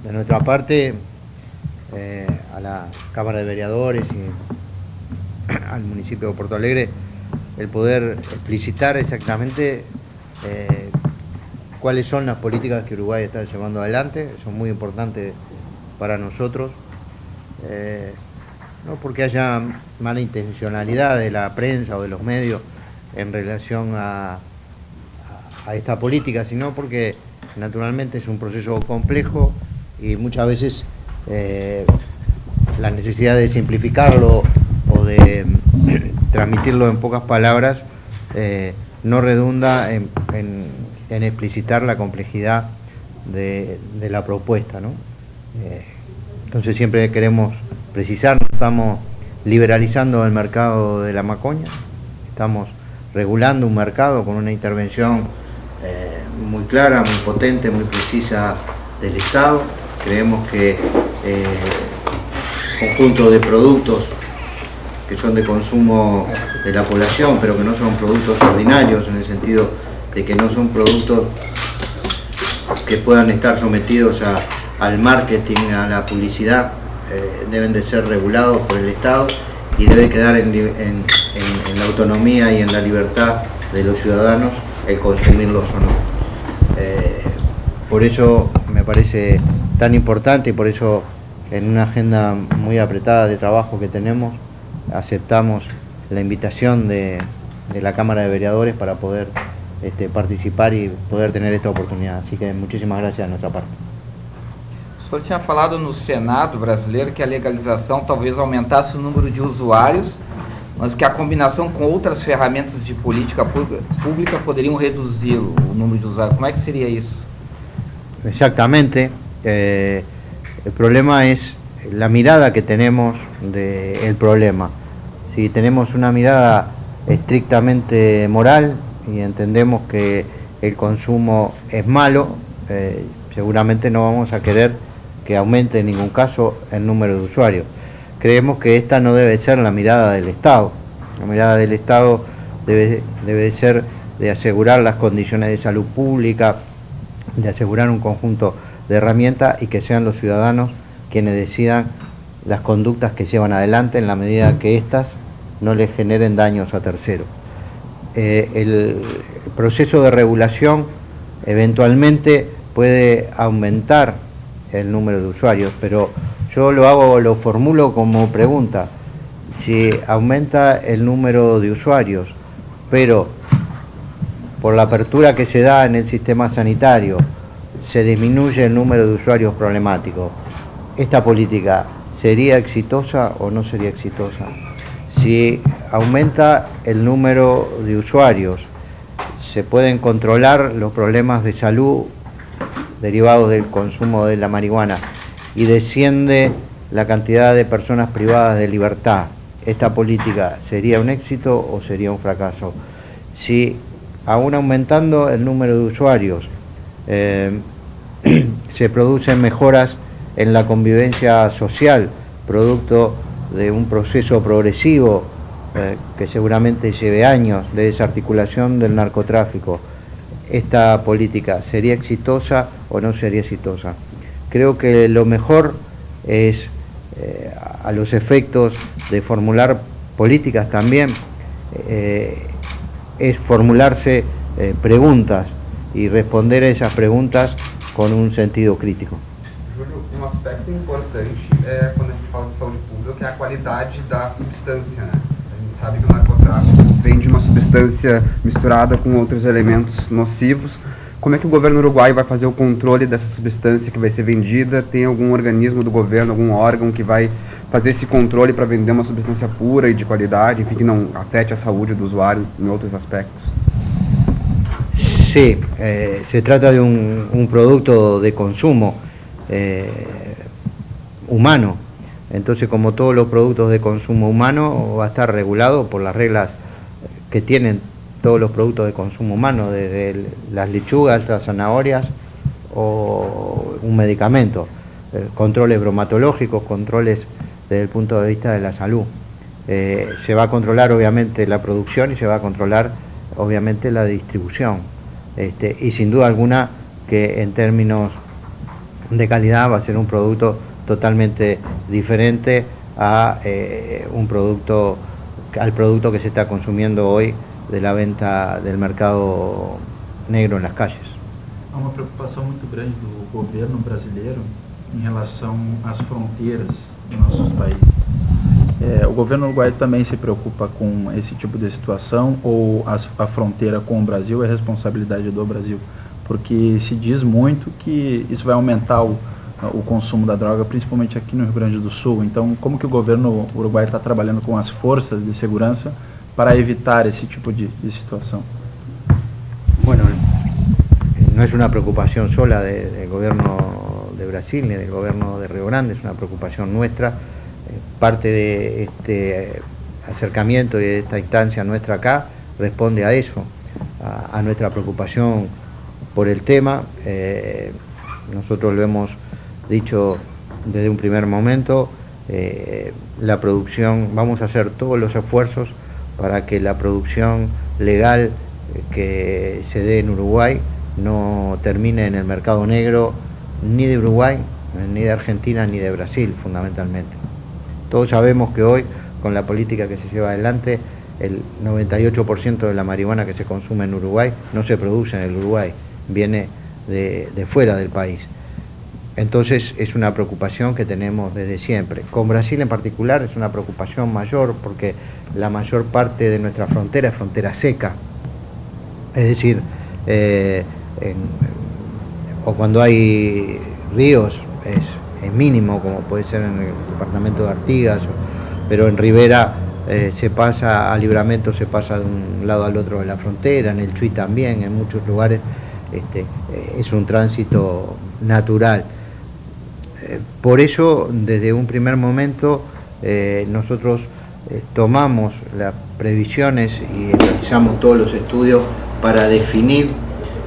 de nuestra parte, a la Cámara de Vereadores y al municipio de Porto Alegre, el poder explicitar exactamente cuáles son las políticas que Uruguay está llevando adelante. Son muy importantes para nosotros, no porque haya mala intencionalidad de la prensa o de los medios en relación a esta política, sino porque naturalmente es un proceso complejo y muchas veces la necesidad de simplificarlo o de transmitirlo en pocas palabras no redunda en explicitar la complejidad de la propuesta, ¿no? Entonces siempre queremos precisar, no estamos liberalizando el mercado de la macoña, estamos regulando un mercado con una intervención muy clara, muy potente, muy precisa del Estado. Creemos que conjunto de productos que son de consumo de la población, pero que no son productos ordinarios, en el sentido de que no son productos que puedan estar sometidos al marketing, a la publicidad, deben de ser regulados por el Estado y debe quedar en la autonomía y en la libertad de los ciudadanos el consumirlos o no. Por eso me parece tan importante y por eso en una agenda muy apretada de trabajo que tenemos aceptamos la invitación de la Cámara de Vereadores para poder participar e poder ter esta oportunidade. Así que muitíssimas gracias da nossa parte. O senhor tinha falado no Senado brasileiro que a legalização talvez aumentasse o número de usuários, mas que a combinação com outras ferramentas de política pública poderiam reduzir o número de usuários. Como é que seria isso? Exactamente. El problema es la mirada que tenemos del problema. Si tenemos una mirada estrictamente moral y entendemos que el consumo es malo, seguramente no vamos a querer que aumente en ningún caso el número de usuarios. Creemos que esta no debe ser la mirada del Estado. La mirada del Estado debe ser de asegurar las condiciones de salud pública, de asegurar un conjunto de herramientas y que sean los ciudadanos quienes decidan las conductas que llevan adelante en la medida que éstas no les generen daños a terceros. El proceso de regulación eventualmente puede aumentar el número de usuarios, pero yo lo formulo como pregunta. Si aumenta el número de usuarios, pero por la apertura que se da en el sistema sanitario se disminuye el número de usuarios problemáticos, ¿esta política sería exitosa o no sería exitosa? Si aumenta el número de usuarios, se pueden controlar los problemas de salud derivados del consumo de la marihuana y desciende la cantidad de personas privadas de libertad, ¿esta política sería un éxito o sería un fracaso? Si aún aumentando el número de usuarios se producen mejoras en la convivencia social, producto de un proceso progresivo que seguramente lleve años de desarticulación del narcotráfico, ¿esta política sería exitosa o no sería exitosa? Creo que lo mejor es, a los efectos de formular políticas también, es formularse preguntas y responder a esas preguntas con un sentido crítico. Júlio, aspecto importante quando a gente fala de saúde pública é a qualidade da substância, né? A gente sabe que o narcotráfico vem de uma substância misturada com outros elementos nocivos. Como é que o governo uruguaio vai fazer o controle dessa substância que vai ser vendida? Tem algum organismo do governo, algum órgão que vai fazer esse controle para vender uma substância pura e de qualidade, enfim, que não afete a saúde do usuário em outros aspectos? Sí, se trata de un producto de consumo humano. Entonces, como todos los productos de consumo humano, va a estar regulado por las reglas que tienen todos los productos de consumo humano, desde las lechugas, las zanahorias o un medicamento. Controles bromatológicos, controles desde el punto de vista de la salud. Se va a controlar obviamente la producción y se va a controlar obviamente la distribución. Y sin duda alguna que en términos de calidad, va a ser un producto totalmente diferente a al producto que se está consumiendo hoy de la venta del mercado negro en las calles. Há uma preocupação muito grande do governo brasileiro em relação às fronteiras de nossos países. O governo uruguaio também se preocupa com esse tipo de situação, ou a fronteira com o Brasil é responsabilidade do Brasil? Porque se diz muito que isso vai aumentar o consumo da droga, principalmente aqui no Rio Grande do Sul. Então, como que o governo uruguaio está trabalhando com as forças de segurança para evitar ese tipo de situación? Bueno, no es una preocupación sola del gobierno de Brasil ni del gobierno de Río Grande, es una preocupación nuestra. Parte de este acercamiento y de esta instancia nuestra acá responde a eso, a nuestra preocupación por el tema. Nosotros lo hemos dicho desde un primer momento, la producción, vamos a hacer todos los esfuerzos para que la producción legal que se dé en Uruguay no termine en el mercado negro ni de Uruguay, ni de Argentina, ni de Brasil, fundamentalmente. Todos sabemos que hoy, con la política que se lleva adelante, el 98% de la marihuana que se consume en Uruguay no se produce en el Uruguay, viene de fuera del país. Entonces es una preocupación que tenemos desde siempre. Con Brasil en particular es una preocupación mayor porque la mayor parte de nuestra frontera es frontera seca. Es decir, o cuando hay ríos es mínimo, como puede ser en el departamento de Artigas, pero en Rivera se pasa, a Libramento se pasa de un lado al otro de la frontera, en el Chuy también, en muchos lugares es un tránsito natural. Por eso, desde un primer momento, nosotros tomamos las previsiones y realizamos todos los estudios para definir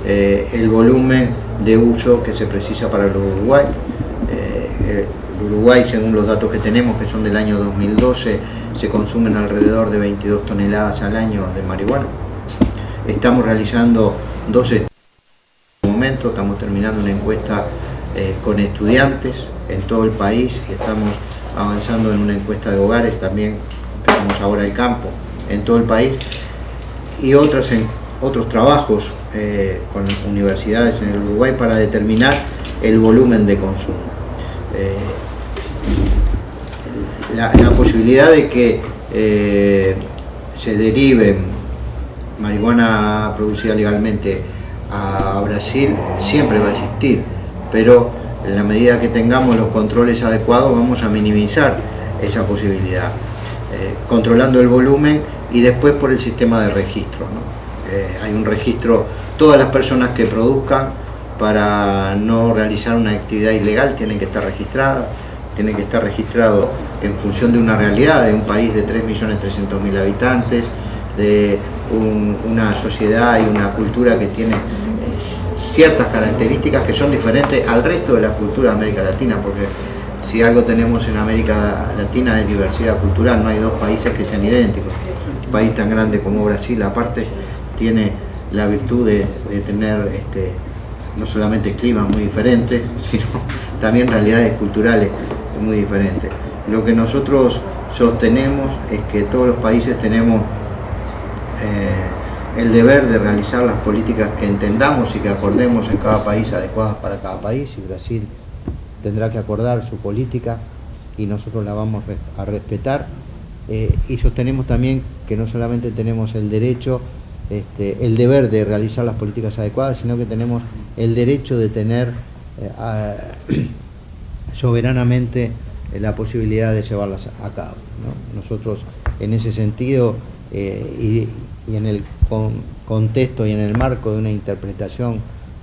el volumen de uso que se precisa para el Uruguay. El Uruguay, según los datos que tenemos, que son del año 2012, se consumen alrededor de 22 toneladas al año de marihuana. Estamos realizando dos estudios en este momento, estamos terminando una encuesta con estudiantes en todo el país, estamos avanzando en una encuesta de hogares, también empezamos ahora el campo en todo el país, y otros trabajos con universidades en el Uruguay para determinar el volumen de consumo. La posibilidad de que se derive marihuana producida legalmente a Brasil siempre va a existir, pero en la medida que tengamos los controles adecuados vamos a minimizar esa posibilidad, controlando el volumen y después por el sistema de registro, ¿no? Hay un registro, todas las personas que produzcan para no realizar una actividad ilegal tienen que estar registradas, tienen que estar registrados en función de una realidad, de un país de 3.300.000 habitantes, de una sociedad y una cultura que tiene ciertas características que son diferentes al resto de la cultura de América Latina, porque si algo tenemos en América Latina es diversidad cultural, no hay dos países que sean idénticos. Un país tan grande como Brasil, aparte, tiene la virtud de tener no solamente climas muy diferentes, sino también realidades culturales muy diferentes. Lo que nosotros sostenemos es que todos los países tenemos el deber de realizar las políticas que entendamos y que acordemos en cada país adecuadas para cada país, y Brasil tendrá que acordar su política y nosotros la vamos a respetar, y sostenemos también que no solamente tenemos el derecho, el deber de realizar las políticas adecuadas, sino que tenemos el derecho de tener soberanamente la posibilidad de llevarlas a cabo, ¿no? Nosotros en ese sentido y en el contexto y en el marco de una interpretación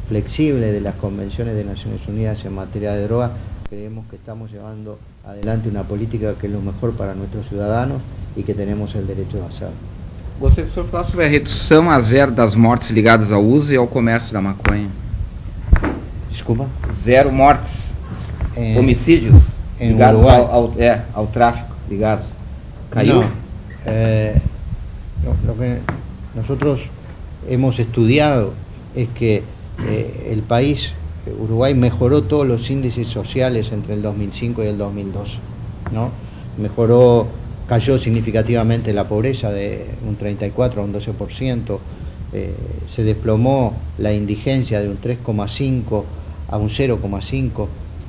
flexible de las convenciones de Naciones Unidas en materia de droga, creemos que estamos llevando adelante una política que es lo mejor para nuestros ciudadanos y que tenemos el derecho de hacerlo. Gostaria que o senhor falasse sobre a redução a zero das mortes ligadas ao uso e ao comércio da maconha. Desculpa? Zero mortes, homicídios ligados ao tráfico, ligados. ¿Cayó? No, lo que nosotros hemos estudiado es que el país Uruguay mejoró todos los índices sociales entre el 2005 y el 2012, ¿no? Cayó significativamente la pobreza de un 34 a un 12%, se desplomó la indigencia de un 3,5 a un 0,5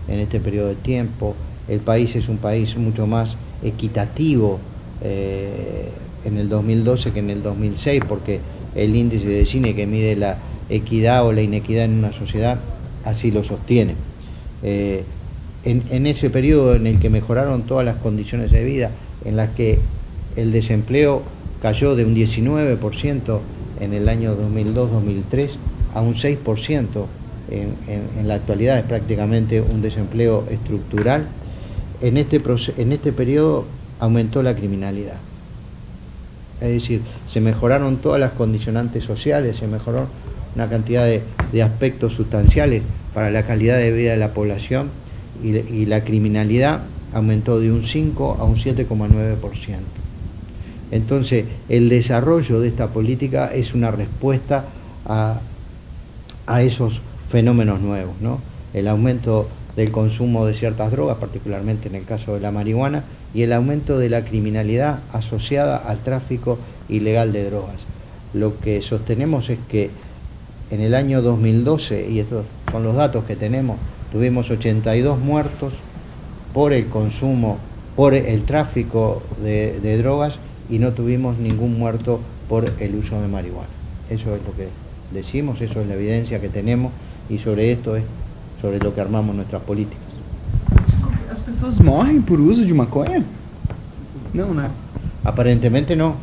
en este periodo de tiempo. El país es un país mucho más equitativo en el 2012 que en el 2006, porque el índice de Gini, que mide la equidad o la inequidad en una sociedad, así lo sostiene. En ese periodo en el que mejoraron todas las condiciones de vida, en las que el desempleo cayó de un 19% en el año 2002-2003 a un 6%, en la actualidad es prácticamente un desempleo estructural. En este periodo aumentó la criminalidad. Es decir, se mejoraron todas las condicionantes sociales, se mejoró una cantidad de aspectos sustanciales para la calidad de vida de la población, y la criminalidad aumentó de un 5 a un 7,9%. Entonces, el desarrollo de esta política es una respuesta a esos fenómenos nuevos, ¿no? El aumento del consumo de ciertas drogas, particularmente en el caso de la marihuana, y el aumento de la criminalidad asociada al tráfico ilegal de drogas. Lo que sostenemos es que en el año 2012, y estos son los datos que tenemos, tuvimos 82 muertos por el consumo, por el tráfico de drogas, y no tuvimos ningún muerto por el uso de marihuana. Eso es lo que decimos, eso es la evidencia que tenemos, y sobre esto es sobre lo que armamos nuestras políticas. As pessoas morrem por uso de maconha? Não, né? Aparentemente no.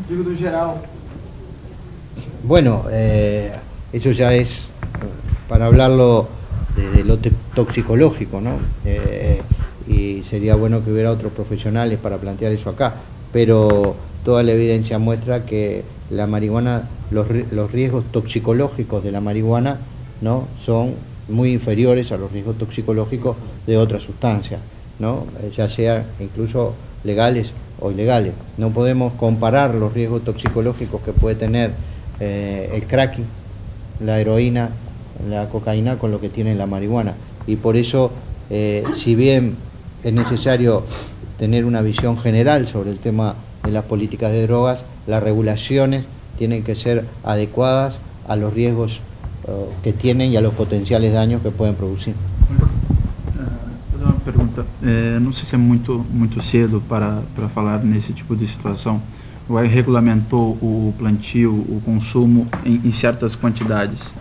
Digo do geral. Bueno, eso ya es para hablarlo de lo toxicológico, ¿no? Y sería bueno que hubiera otros profesionales para plantear eso acá, pero toda la evidencia muestra que la marihuana, los riesgos toxicológicos de la marihuana, ¿no?, son muy inferiores a los riesgos toxicológicos de otras sustancias, ¿no?, ya sea incluso legales o ilegales. No podemos comparar los riesgos toxicológicos que puede tener el cracking, la heroína, la cocaína, con lo que tiene la marihuana. Y por eso, si bien es necesario tener una visión general sobre el tema de las políticas de drogas, las regulaciones tienen que ser adecuadas a los riesgos que tienen y a los potenciales daños que pueden producir. Vou fazer uma pergunta. Não sei se é muito cedo para falar nesse tipo de situação. O Uruguai regulamentou o plantio, o consumo em certas quantidades,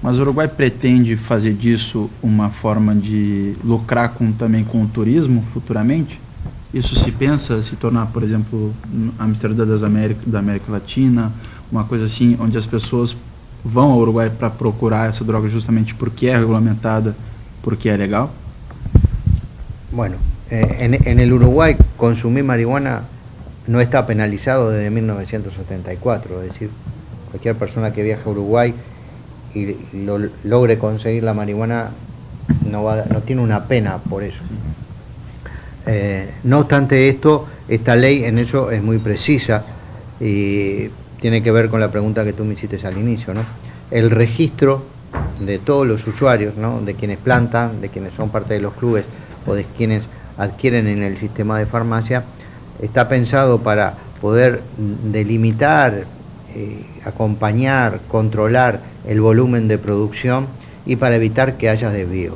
mas o Uruguai pretende fazer disso uma forma de lucrar também com o turismo futuramente? Isso se pensa se tornar, por exemplo, Amsterdã da América Latina, uma coisa assim, onde as pessoas vão ao Uruguai para procurar essa droga justamente porque é regulamentada, porque é legal? Bueno, en el Uruguay consumir marihuana no está penalizado desde 1974, es decir, cualquier persona que viaje a Uruguay y logre conseguir la marihuana no tiene una pena por eso. No obstante esto, esta ley en eso es muy precisa y tiene que ver con la pregunta que tú me hiciste al inicio, ¿no? El registro de todos los usuarios, ¿no?, de quienes plantan, de quienes son parte de los clubes o de quienes adquieren en el sistema de farmacia, está pensado para poder delimitar, acompañar, controlar el volumen de producción y para evitar que haya desvío.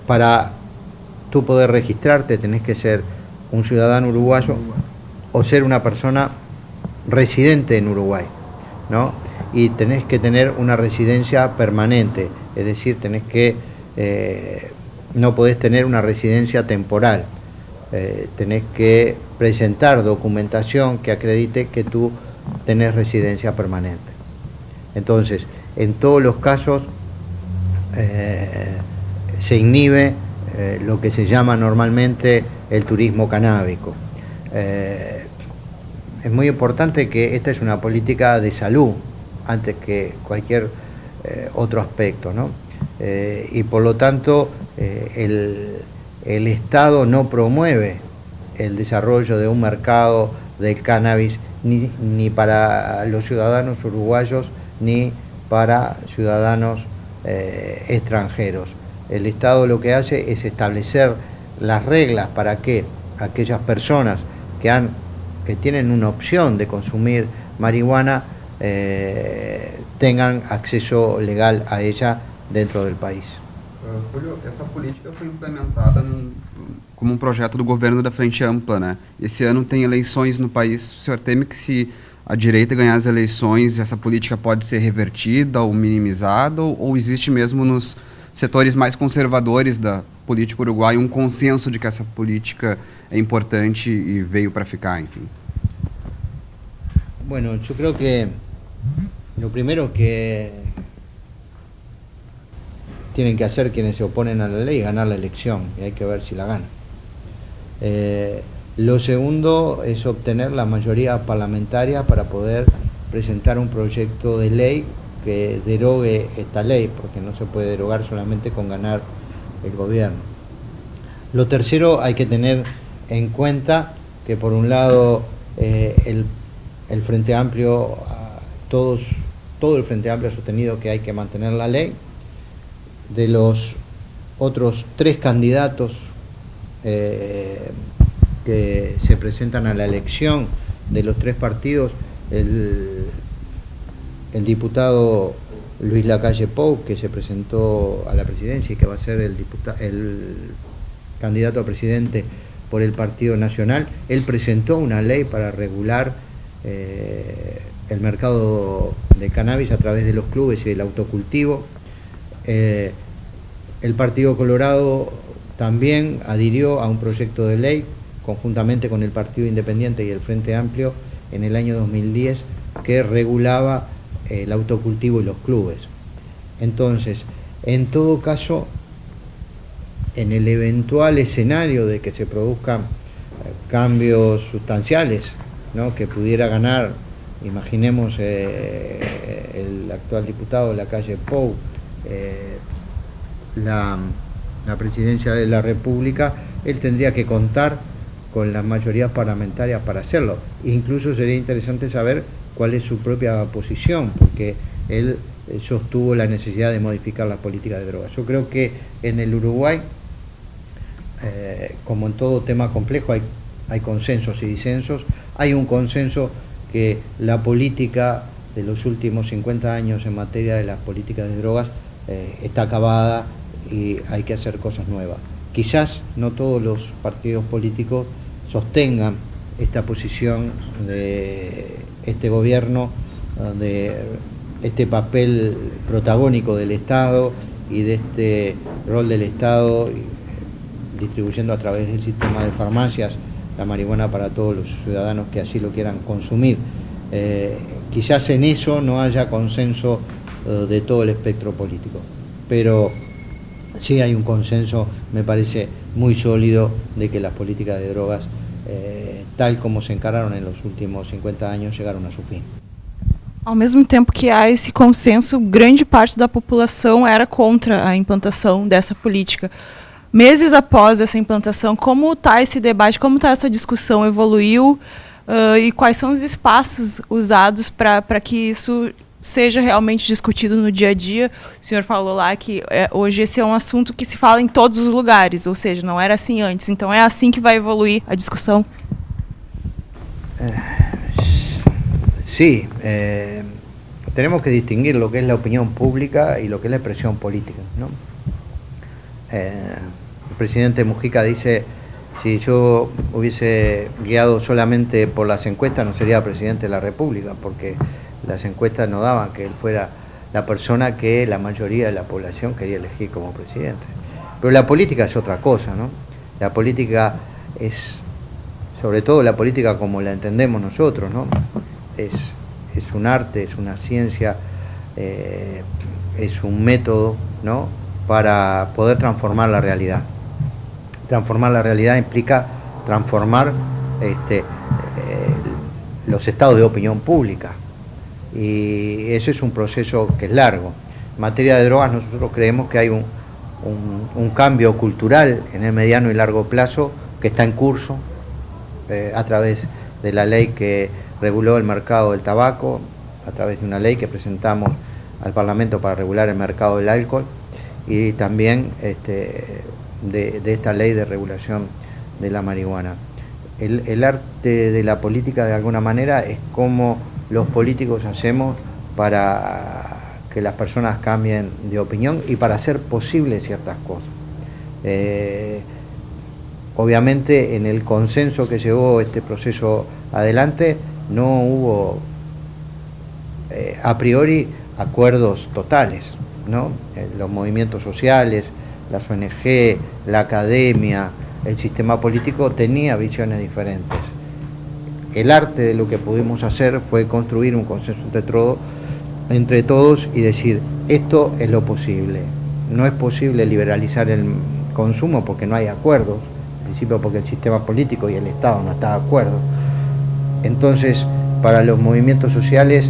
Para tú poder registrarte tenés que ser un ciudadano uruguayo o ser una persona residente en Uruguay, ¿no? Y tenés que tener una residencia permanente, es decir, no podés tener una residencia temporal. Tenés que presentar documentación que acredite que tú tenés residencia permanente. Entonces, en todos los casos se inhibe lo que se llama normalmente el turismo canábico. Es muy importante que esta es una política de salud antes que cualquier otro aspecto, ¿no? Y por lo tanto el Estado no promueve el desarrollo de un mercado del cannabis ni para los ciudadanos uruguayos ni para ciudadanos extranjeros. El Estado lo que hace es establecer las reglas para que aquellas personas que tienen una opción de consumir marihuana tengan acceso legal a ella dentro del país. Julio, essa política foi implementada como um projeto do governo da Frente Ampla, né? Esse ano tem eleições no país. O senhor teme que, se a direita ganhar as eleições, essa política pode ser revertida ou minimizada, ou existe mesmo nos setores mais conservadores da política uruguaia um consenso de que essa política é importante e veio para ficar, enfim? Bueno, yo creo que lo primero que tienen que hacer quienes se oponen a la ley es ganar la elección, y hay que ver si la ganan. Lo segundo es obtener la mayoría parlamentaria para poder presentar un proyecto de ley que derogue esta ley, porque no se puede derogar solamente con ganar el gobierno. Lo tercero, hay que tener en cuenta que por un lado el Frente Amplio, todo el Frente Amplio ha sostenido que hay que mantener la ley. De los otros 3 candidatos que se presentan a la elección de los 3 partidos, el diputado Luis Lacalle Pou, que se presentó a la presidencia y que va a ser el candidato a presidente por el Partido Nacional, él presentó una ley para regular el mercado de cannabis a través de los clubes y del autocultivo. El Partido Colorado también adhirió a un proyecto de ley conjuntamente con el Partido Independiente y el Frente Amplio en el año 2010 que regulaba el autocultivo y los clubes. Entonces, en todo caso, en el eventual escenario de que se produzcan cambios sustanciales, ¿no?, que pudiera ganar, imaginemos el actual diputado Lacalle Pou, la presidencia de la República, él tendría que contar con las mayorías parlamentarias para hacerlo. Incluso sería interesante saber cuál es su propia posición, porque él sostuvo la necesidad de modificar las políticas de drogas. Yo creo que en el Uruguay, como en todo tema complejo, hay consensos y disensos. Hay un consenso que la política de los últimos 50 años en materia de las políticas de drogas está acabada y hay que hacer cosas nuevas. Quizás no todos los partidos políticos sostengan esta posición de este gobierno, de este papel protagónico del Estado y de este rol del Estado distribuyendo a través del sistema de farmacias la marihuana para todos los ciudadanos que así lo quieran consumir. Quizás en eso no haya consenso de todo el espectro político, pero sí hay un consenso, me parece muy sólido, de que las políticas de drogas, tal como se encararon en los últimos 50 años, llegaron a su fin. Ao mesmo tempo que há esse consenso, grande parte da população era contra a implantação dessa política. Meses após essa implantação, como está esse debate, como está essa discussão, evoluiu e quais são os espaços usados para que isso seja realmente discutido no dia a dia? O senhor falou lá que hoje esse é um assunto que se fala em todos os lugares, ou seja, não era assim antes. Então é assim que vai evoluir a discussão? Sí, tenemos que distinguir lo que es la opinión pública y lo que es la expresión política, ¿no? El presidente Mujica dice, si yo hubiese guiado solamente por las encuestas no sería presidente de la República, porque las encuestas no daban que él fuera la persona que la mayoría de la población quería elegir como presidente. Pero la política es otra cosa, ¿no? La política es, sobre todo la política como la entendemos nosotros, ¿no? Es un arte, es una ciencia, es un método, ¿no?, para poder transformar la realidad. Transformar la realidad implica transformar los estados de opinión pública, y ese es un proceso que es largo. En materia de drogas nosotros creemos que hay un cambio cultural en el mediano y largo plazo que está en curso a través de la ley que reguló el mercado del tabaco, a través de una ley que presentamos al Parlamento para regular el mercado del alcohol y también de esta ley de regulación de la marihuana. El arte de la política, de alguna manera, es cómo los políticos hacemos para que las personas cambien de opinión y para hacer posibles ciertas cosas. Obviamente, en el consenso que llevó este proceso adelante, no hubo a priori acuerdos totales, ¿no? Los movimientos sociales, las ONG, la academia, el sistema político tenía visiones diferentes. El arte de lo que pudimos hacer fue construir un consenso entre todos y decir, esto es lo posible. No es posible liberalizar el consumo porque no hay acuerdos, en principio porque el sistema político y el Estado no está de acuerdo. Entonces, para los movimientos sociales,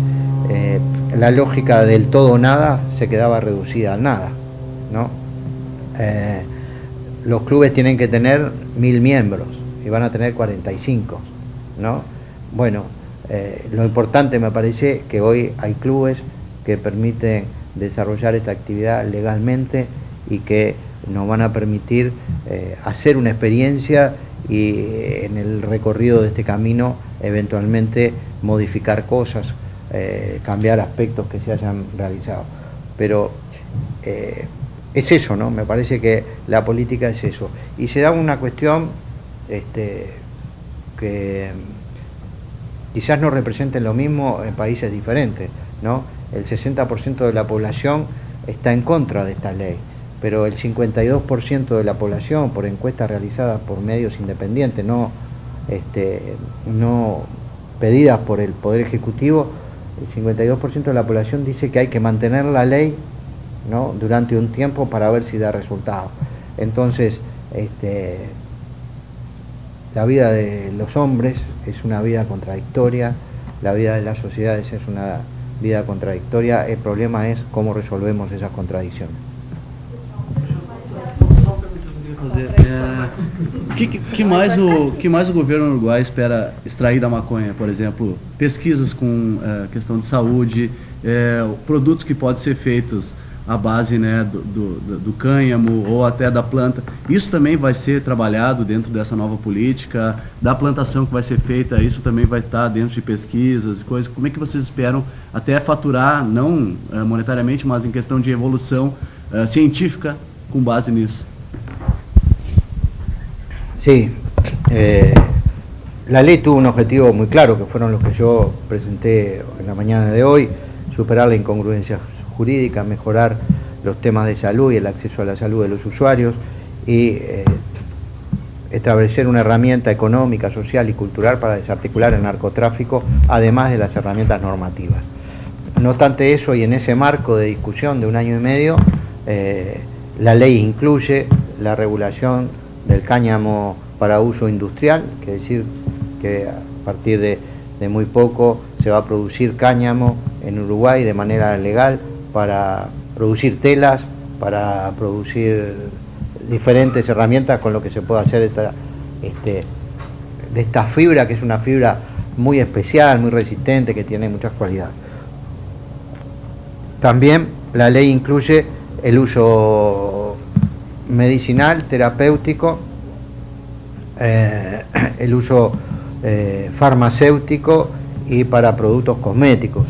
la lógica del todo o nada se quedaba reducida a nada, ¿no? Los clubes tienen que tener 1000 miembros y van a tener 45, ¿no? Bueno, lo importante me parece que hoy hay clubes que permiten desarrollar esta actividad legalmente y que nos van a permitir hacer una experiencia y en el recorrido de este camino eventualmente modificar cosas, cambiar aspectos que se hayan realizado. Pero es eso, ¿no? Me parece que la política es eso. Y se da una cuestión que quizás no representen lo mismo en países diferentes, ¿no? El 60% de la población está en contra de esta ley, pero el 52% de la población, por encuestas realizadas por medios independientes, no pedidas por el Poder Ejecutivo, el 52% de la población dice que hay que mantener la ley, ¿no?, durante un tiempo para ver si da resultado. Entonces, la vida de los hombres es una vida contradictoria, la vida de las sociedades es una vida contradictoria, el problema es cómo resolvemos esas contradicciones. Que mais o governo uruguai espera extrair da maconha? Por exemplo, pesquisas com questão de saúde, produtos que podem ser feitos à base, né, do cânhamo ou até da planta. Isso também vai ser trabalhado dentro dessa nova política, da plantação que vai ser feita, isso também vai estar dentro de pesquisas e coisas. Como é que vocês esperam até faturar, não monetariamente, mas em questão de evolução científica com base nisso? Sí, la ley tuvo un objetivo muy claro, que fueron los que yo presenté en la mañana de hoy: superar la incongruencia jurídica, mejorar los temas de salud y el acceso a la salud de los usuarios y establecer una herramienta económica, social y cultural para desarticular el narcotráfico, además de las herramientas normativas. No obstante eso, y en ese marco de discusión de 1 año y medio, la ley incluye la regulación del cáñamo para uso industrial, que es decir, que a partir de muy poco se va a producir cáñamo en Uruguay de manera legal para producir telas, para producir diferentes herramientas con lo que se puede hacer de esta fibra, que es una fibra muy especial, muy resistente, que tiene muchas cualidades. También la ley incluye el uso medicinal, terapéutico, el uso farmacéutico y para productos cosméticos.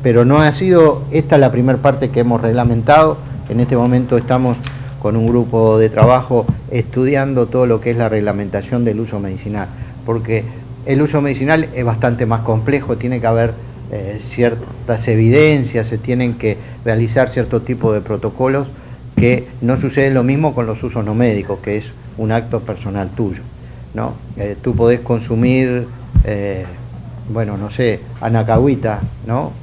Pero no ha sido esta la primera parte que hemos reglamentado. En este momento estamos con un grupo de trabajo estudiando todo lo que es la reglamentación del uso medicinal, porque el uso medicinal es bastante más complejo, tiene que haber ciertas evidencias, se tienen que realizar cierto tipo de protocolos, que no sucede lo mismo con los usos no médicos, que es un acto personal tuyo, ¿no? Tú podés consumir, bueno, no sé, anacahuita, ¿no?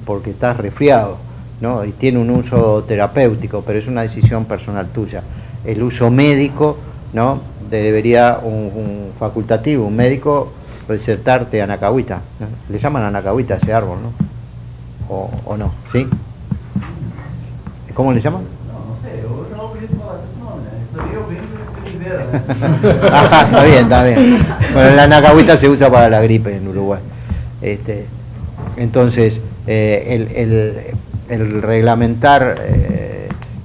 Porque estás resfriado, ¿no? Y tiene un uso terapéutico, pero es una decisión personal tuya. El uso médico, ¿no? Debería un facultativo, un médico, recetarte anacahuita, ¿no? Le llaman anacahuita a ese árbol, ¿no? ¿O no? ¿Sí? ¿Cómo le llaman? Está bien, está bien. Bueno, la anacahuita se usa para la gripe en Uruguay. Entonces, el reglamentar,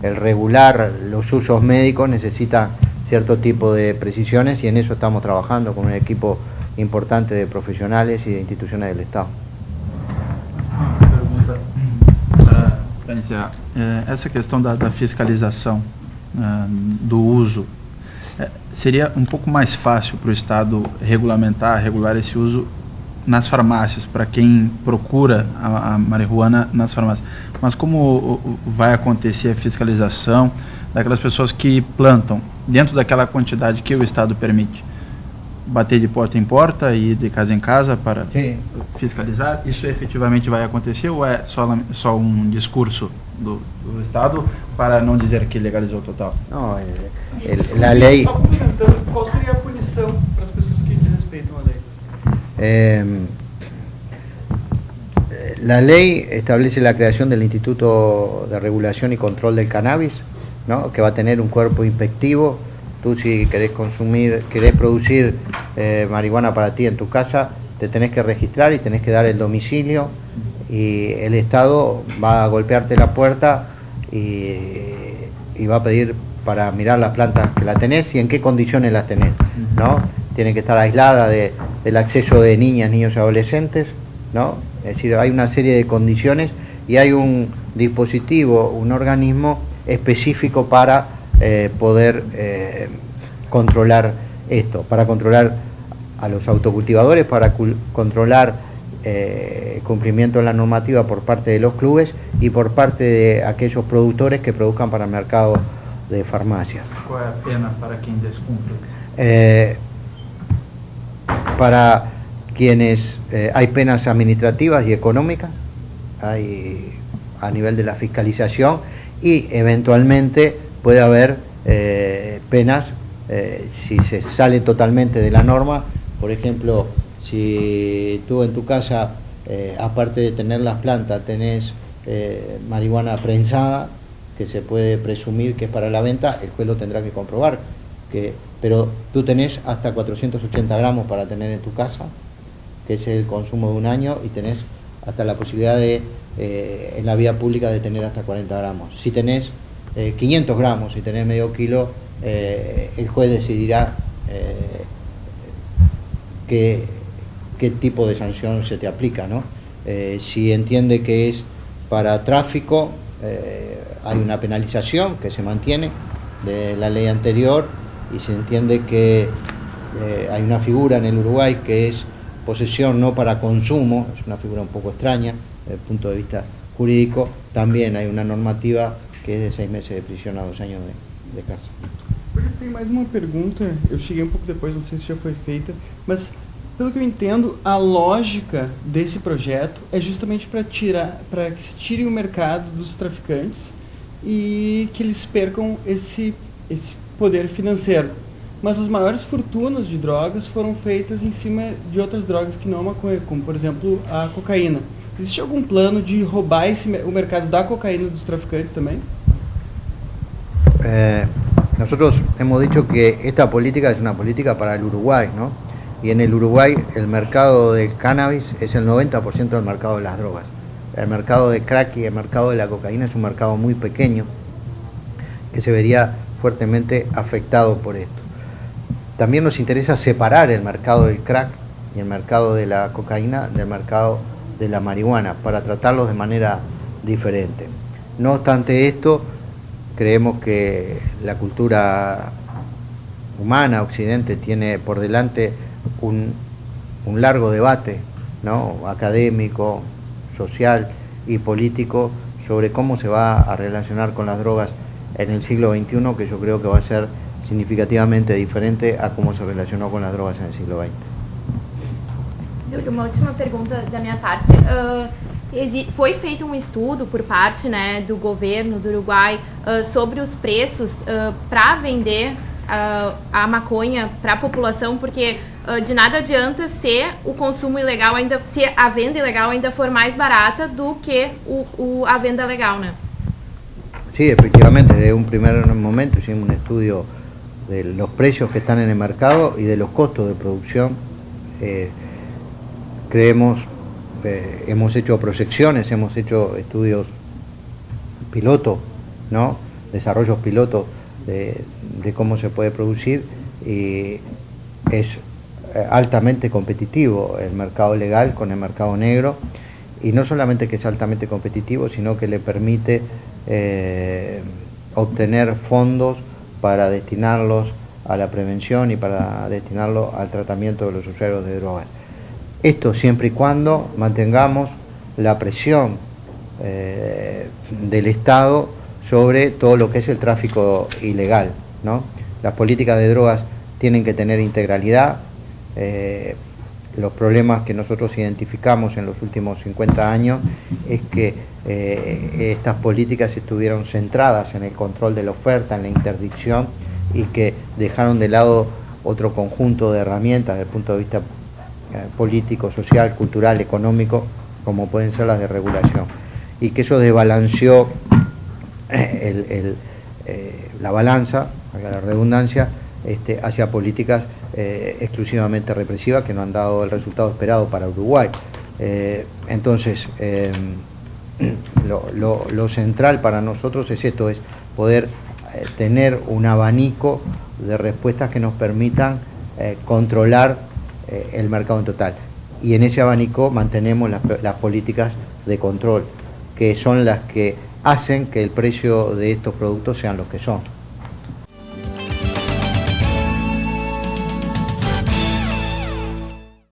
el regular los usos médicos necesita cierto tipo de precisiones y en eso estamos trabajando con un equipo importante de profissionais e de instituições do Estado. Pergunta para iniciar. Essa questão da fiscalização do uso, seria um pouco mais fácil para o Estado regular esse uso nas farmácias, para quem procura a marihuana nas farmácias. Mas como vai acontecer a fiscalização daquelas pessoas que plantam dentro daquela quantidade que o Estado permite? Bater de porta em porta e de casa em casa para fiscalizar? Isso efetivamente vai acontecer ou é só um discurso do Estado para não dizer que legalizou total? Não, a lei... Só comentando, qual seria a punição para as pessoas que desrespeitam a lei? La ley establece la creación del Instituto de Regulación y Control del Cannabis, ¿no? Que va a tener un cuerpo inspectivo. Tú si querés producir marihuana para ti en tu casa, te tenés que registrar y tenés que dar el domicilio y el Estado va a golpearte la puerta y va a pedir para mirar las plantas que la tenés y en qué condiciones las tenés, ¿no? Tiene que estar aislada del acceso de niñas, niños y adolescentes, ¿no? Es decir, hay una serie de condiciones y hay un dispositivo, un organismo específico para poder controlar esto, para controlar a los autocultivadores, para controlar el cumplimiento de la normativa por parte de los clubes y por parte de aquellos productores que produzcan para el mercado de farmacias. ¿Cuál es la pena para quien descumple? Para quienes hay penas administrativas y económicas, hay a nivel de la fiscalización y eventualmente puede haber penas si se sale totalmente de la norma. Por ejemplo, si tú en tu casa, aparte de tener las plantas, tenés marihuana prensada, que se puede presumir que es para la venta, el juez lo tendrá que comprobar. Pero tú tenés hasta 480 gramos para tener en tu casa, que es el consumo de un año, y tenés hasta la posibilidad de, en la vía pública, de tener hasta 40 gramos. Si tenés 500 gramos, si tenés medio kilo, el juez decidirá qué tipo de sanción se te aplica, ¿no? Si entiende que es para tráfico, hay una penalización que se mantiene de la ley anterior, y se entiende que hay una figura en el Uruguay que es posesión no para consumo, es una figura un poco extraña desde el punto de vista jurídico, también hay una normativa que es de 6 meses de prisión a 2 años de cárcel. Tem mais uma pergunta, eu cheguei um pouco depois, não sei se já foi feita, mas pelo que eu entendo, a lógica desse projeto é justamente para que se tire o mercado dos traficantes e que eles percam esse poder financeiro. Mas as maiores fortunas de drogas foram feitas em cima de outras drogas que não a maconha, como por exemplo a cocaína. Existe algum plano de roubar o mercado da cocaína dos traficantes también? Nosotros hemos dicho que esta política es una política para el Uruguay, ¿no? Y en el Uruguay el mercado del cannabis es el 90% del mercado de las drogas. El mercado de crack y el mercado de la cocaína es un mercado muy pequeño que se vería fuertemente afectado por esto. También nos interesa separar el mercado del crack y el mercado de la cocaína del mercado de la marihuana para tratarlos de manera diferente. No obstante esto, creemos que la cultura humana, Occidente, tiene por delante un largo debate, ¿no? Académico, social y político sobre cómo se va a relacionar con las drogas en el siglo XXI, que yo creo que va a ser significativamente diferente a cómo se relacionou com as drogas no siglo XX. Júlio, uma última pergunta da minha parte. Foi feito um estudo por parte, né, do governo do Uruguai sobre os preços para vender a maconha para a população, porque de nada adianta se o consumo ilegal ainda, se a venda ilegal ainda for mais barata do que a venda legal, né? Sí, efectivamente, desde un primer momento hicimos un estudio de los precios que están en el mercado y de los costos de producción. Creemos hemos hecho proyecciones, hemos hecho estudios piloto, ¿no? Desarrollos pilotos de cómo se puede producir, y es altamente competitivo el mercado legal con el mercado negro, y no solamente que es altamente competitivo, sino que le permite obtener fondos para destinarlos a la prevención y para destinarlo al tratamiento de los usuarios de drogas. Esto siempre y cuando mantengamos la presión del Estado sobre todo lo que es el tráfico ilegal, ¿no? Las políticas de drogas tienen que tener integralidad. Los problemas que nosotros identificamos en los últimos 50 años es que estas políticas estuvieron centradas en el control de la oferta, en la interdicción, y que dejaron de lado otro conjunto de herramientas desde el punto de vista político, social, cultural, económico, como pueden ser las de regulación, y que eso desbalanceó la balanza, la redundancia, hacia políticas exclusivamente represivas que no han dado el resultado esperado para Uruguay. Entonces, lo central para nosotros es esto, es poder tener un abanico de respuestas que nos permitan controlar el mercado en total. Y en ese abanico mantenemos las políticas de control, que son las que hacen que el precio de estos productos sean los que son.